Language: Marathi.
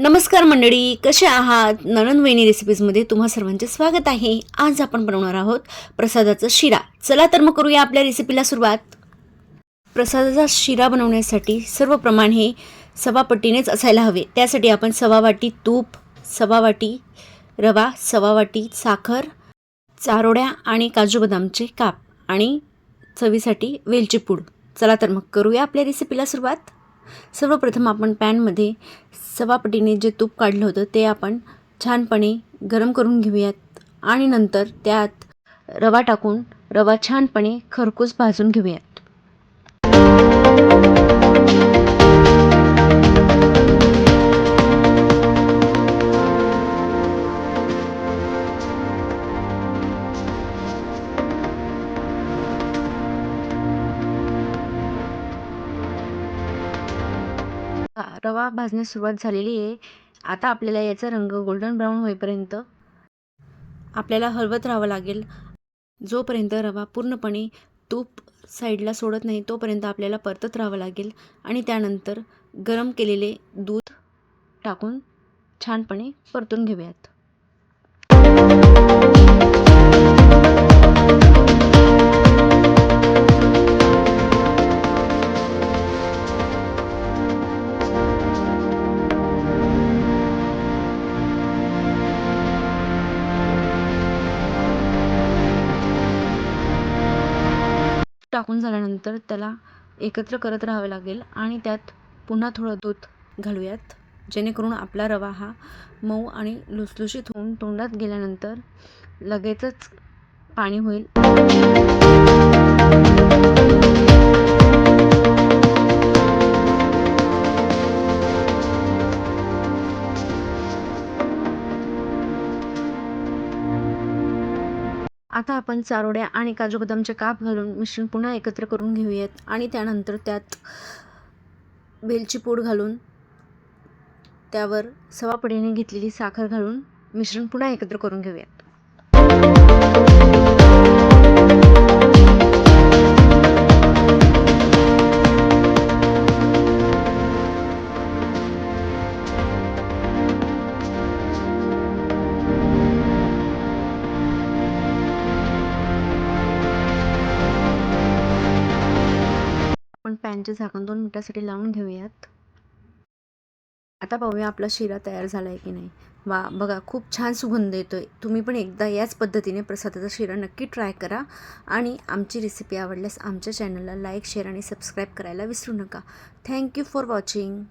नमस्कार मंडळी, कसे आहात? ननंदवहिनी रेसिपीजमध्ये तुम्हा सर्वांचे स्वागत आहे. आज आपण बनवणार आहोत प्रसादाचा शिरा. चला तर मग करूया आपल्या रेसिपीला सुरुवात. प्रसादाचा शिरा बनवण्यासाठी सर्व प्रमाण हे सवा पट्टीनेच असायला हवे. त्यासाठी आपण सवा वाटी तूप, सवा वाटी रवा, सवा वाटी साखर, चारोळ्या आणि काजू बदामचे काप आणि चवीसाठी वेलची पूड. चला तर मग करूया आपल्या रेसिपीला सुरुवात. सर्वप्रथम आपण पॅनमध्ये सवा पटीने जे तूप काढलं होतं ते आपण छानपणे गरम करून घेऊयात आणि नंतर त्यात रवा टाकून रवा छानपणे खरपूस भाजून घेऊयात. रवा भाजण्यास सुरुवात झालेली आहे. आता आपल्याला याचा रंग गोल्डन ब्राऊन होईपर्यंत आपल्याला हलवत राहावं लागेल. जोपर्यंत रवा पूर्णपणे तूप साईडला सोडत नाही तोपर्यंत आपल्याला परतत राहावं लागेल आणि त्यानंतर गरम केलेले दूध टाकून छानपणे परतून घेऊयात. टाकून झाल्यानंतर त्याला एकत्र करत राहावे लागेल आणि त्यात पुन्हा थोडं दूध घालूयात, जेणेकरून आपला रवा हा मऊ आणि लुसलुशीत होऊन तोंडात गेल्यानंतर लगेचच पाणी होईल. आता आपण चारोळ्या आणि काजू बदामचे काप घालून मिश्रण पुन्हा एकत्र करून घेऊयात आणि त्यानंतर त्यात वेलची पूड घालून त्यावर सवा पटीने घेतलेली साखर घालून मिश्रण पुन्हा एकत्र करून घेऊयात. आपण पॅनचे झाकण 2 मिनिटांसाठी लावून घेऊयात. आता पाहूया आपला शिरा तयार झाला आहे की नाही. वा, बघा, खूप छान सुगंध येतोय. तुम्ही पण एकदा याच पद्धतीने प्रसादाचा शिरा नक्की ट्राय करा आणि आमची रेसिपी आवडल्यास आमच्या चॅनलला लाईक, शेअर आणि सबस्क्राईब करायला विसरू नका. Thank you for watching.